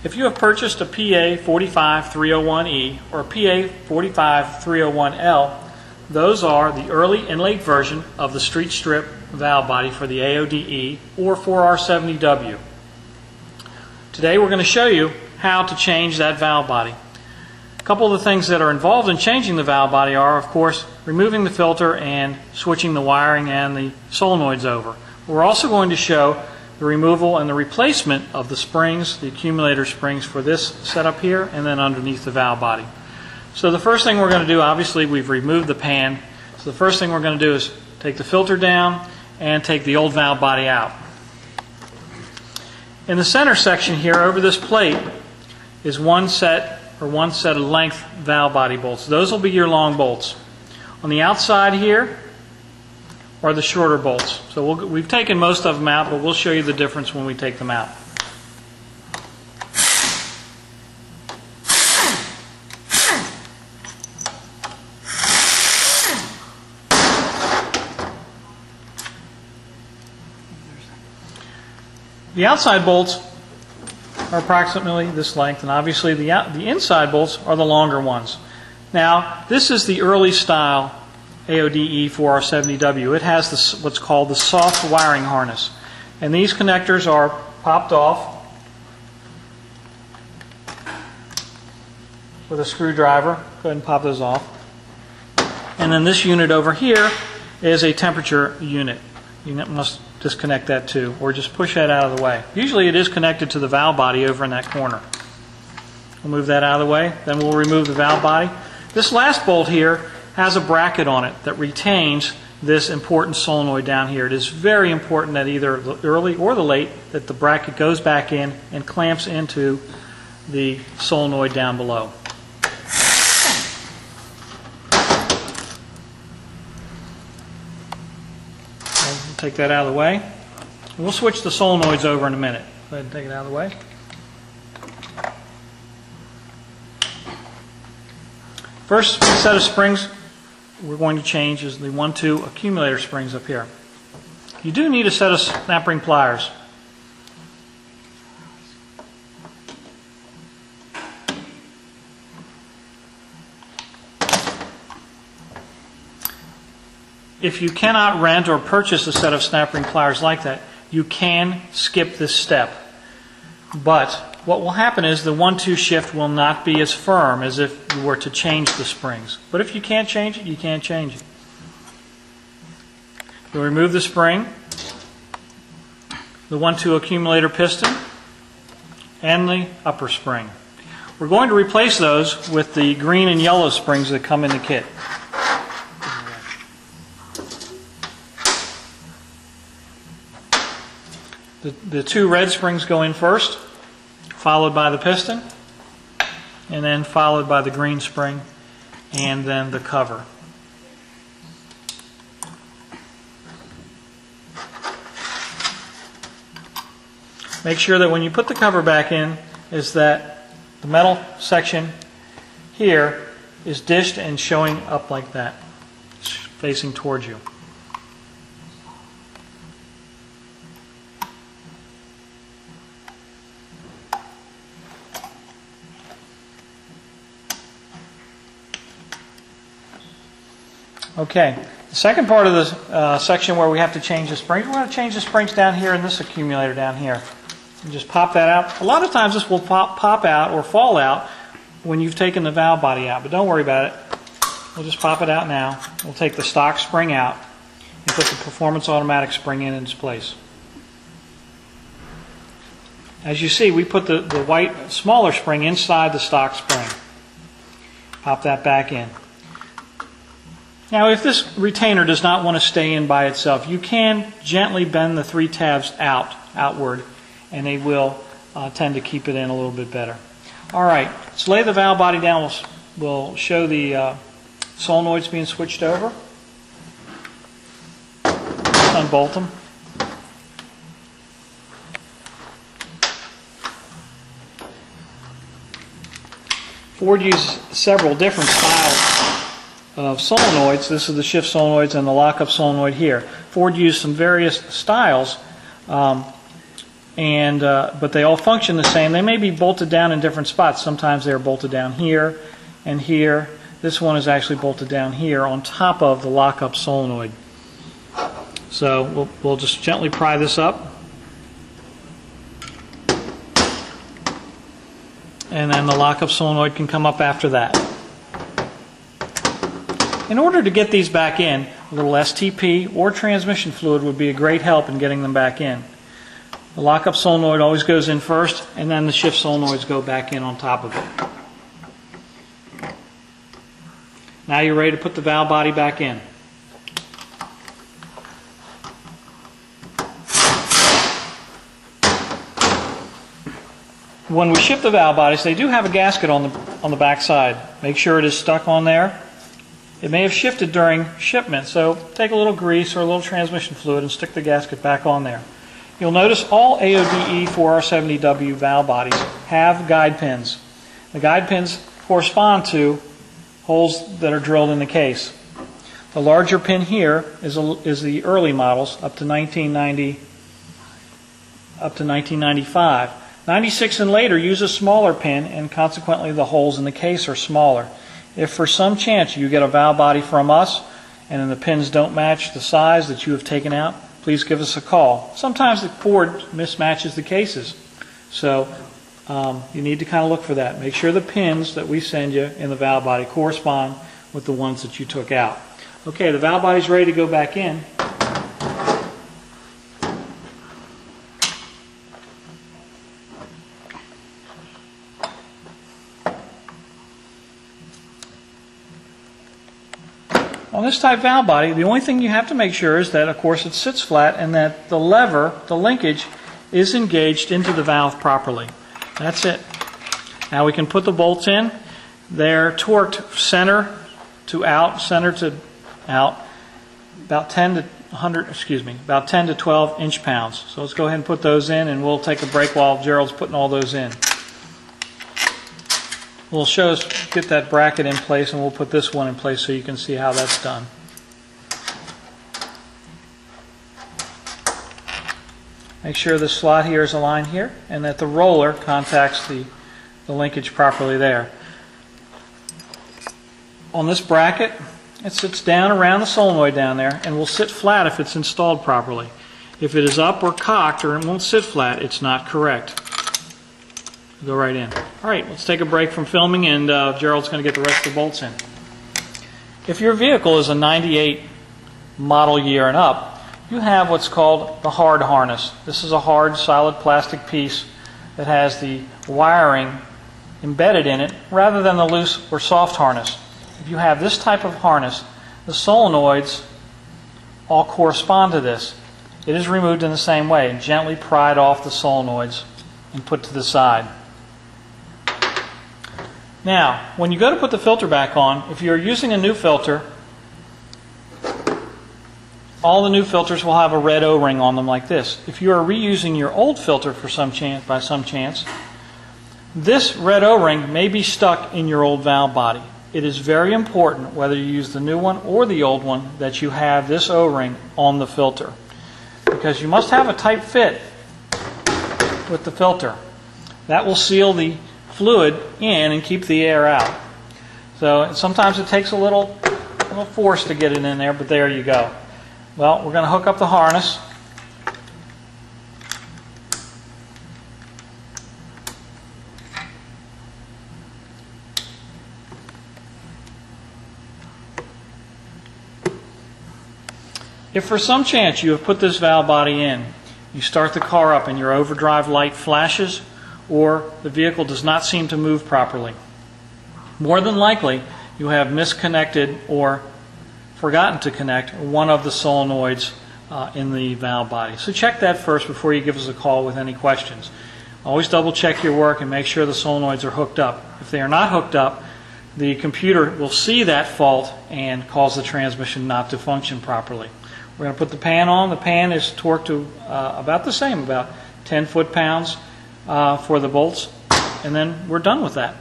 If you have purchased a PA45301E or a PA45301L, those are the early and late version of the street strip valve body for the AODE or 4R70W. Today we're going to show you how to change that valve body. A couple of the things that are involved in changing the valve body are, of course, removing the filter and switching the wiring and the solenoids over. We're also going to show the removal and the replacement of the springs, the accumulator springs for this setup here and then underneath the valve body. So the first thing we're going to do, obviously we've removed the pan, so the first thing we're going to do is take the filter down and take the old valve body out. In the center section here over this plate is one set of length valve body bolts. Those will be your long bolts. On the outside here are the shorter bolts. So we've taken most of them out, but we'll show you the difference when we take them out. The outside bolts are approximately this length, and obviously the inside bolts are the longer ones. Now, this is the early style AODE 4R70W. It has what's called the soft wiring harness. And these connectors are popped off with a screwdriver. Go ahead and pop those off. And then this unit over here is a temperature unit. You must disconnect that too, or just push that out of the way. Usually it is connected to the valve body over in that corner. We'll move that out of the way. Then we'll remove the valve body. This last bolt here has a bracket on it that retains this important solenoid down here. It is very important that either the early or the late that the bracket goes back in and clamps into the solenoid down below. We'll take that out of the way. We'll switch the solenoids over in a minute. Go ahead and take it out of the way. First set of springs we're going to change is the 1-2 accumulator springs up here. You do need a set of snap ring pliers. If you cannot rent or purchase a set of snap ring pliers like that, you can skip this step. But what will happen is the 1-2 shift will not be as firm as if you were to change the springs. But if you can't change it, you can't change it. You'll remove the spring, the 1-2 accumulator piston, and the upper spring. We're going to replace those with the green and yellow springs that come in the kit. The two red springs go in first, followed by the piston, and then followed by the green spring, and then the cover. Make sure that when you put the cover back in, is that the metal section here is dished and showing up like that, facing towards you. Okay, the second part of the section where we have to change the springs, we're going to change the springs down here in this accumulator down here. And just pop that out. A lot of times this will pop out or fall out when you've taken the valve body out, but don't worry about it. We'll just pop it out now. We'll take the stock spring out and put the performance automatic spring in its place. As you see, we put the white smaller spring inside the stock spring. Pop that back in. Now, if this retainer does not want to stay in by itself, you can gently bend the 3 tabs outward, and they will tend to keep it in a little bit better. All right, let's lay the valve body down. We'll show the solenoids being switched over. Let's unbolt them. Ford uses several different styles of solenoids. This is the shift solenoids and the lockup solenoid here. Ford used some various styles and but they all function the same. They may be bolted down in different spots. Sometimes they're bolted down here and here. This one is actually bolted down here on top of the lockup solenoid. So we'll just gently pry this up, and then the lockup solenoid can come up after that. In order to get these back in, a little STP or transmission fluid would be a great help in getting them back in. The lockup solenoid always goes in first, and then the shift solenoids go back in on top of it. Now you're ready to put the valve body back in. When we ship the valve bodies, they do have a gasket on the back side. Make sure it is stuck on there. It may have shifted during shipment, so take a little grease or a little transmission fluid and stick the gasket back on there. You'll notice all AODE 4R70W valve bodies have guide pins. The guide pins correspond to holes that are drilled in the case. The larger pin here is the early models up to 1990, up to 1995. 96 and later use a smaller pin, and consequently the holes in the case are smaller. If for some chance you get a valve body from us and then the pins don't match the size that you have taken out, please give us a call. Sometimes the cord mismatches the cases, so you need to kind of look for that. Make sure the pins that we send you in the valve body correspond with the ones that you took out. Okay, the valve body's ready to go back in. On this type valve body, the only thing you have to make sure is that, of course, it sits flat and that the lever, the linkage, is engaged into the valve properly. That's it. Now we can put the bolts in. They're torqued center to out, about 10 to 12 inch-pounds. So let's go ahead and put those in, and we'll take a break while Gerald's putting all those in. We'll show us get that bracket in place, and we'll put this one in place so you can see how that's done. Make sure the slot here is aligned here and that the roller contacts the linkage properly there. On this bracket, it sits down around the solenoid down there and will sit flat if it's installed properly. If it is up or cocked or it won't sit flat, it's not correct. Go right in. All right, let's take a break from filming, and Gerald's going to get the rest of the bolts in. If your vehicle is a 98 model year and up, you have what's called the hard harness. This is a hard, solid plastic piece that has the wiring embedded in it rather than the loose or soft harness. If you have this type of harness, the solenoids all correspond to this. It is removed in the same way, gently pried off the solenoids and put to the side. Now, when you go to put the filter back on, if you're using a new filter, all the new filters will have a red O-ring on them like this. If you are reusing your old filter for by some chance, this red O-ring may be stuck in your old valve body. It is very important, whether you use the new one or the old one, that you have this O-ring on the filter, because you must have a tight fit with the filter. That will seal the fluid in and keep the air out. So sometimes it takes a little force to get it in there, but there you go. Well, we're going to hook up the harness. If for some chance you have put this valve body in, you start the car up and your overdrive light flashes, or the vehicle does not seem to move properly, more than likely you have misconnected or forgotten to connect one of the solenoids in the valve body. So check that first before you give us a call with any questions. Always double check your work and make sure the solenoids are hooked up. If they are not hooked up, the computer will see that fault and cause the transmission not to function properly. We're going to put the pan on. The pan is torqued to about the same, about 10 foot-pounds for the bolts, and then we're done with that.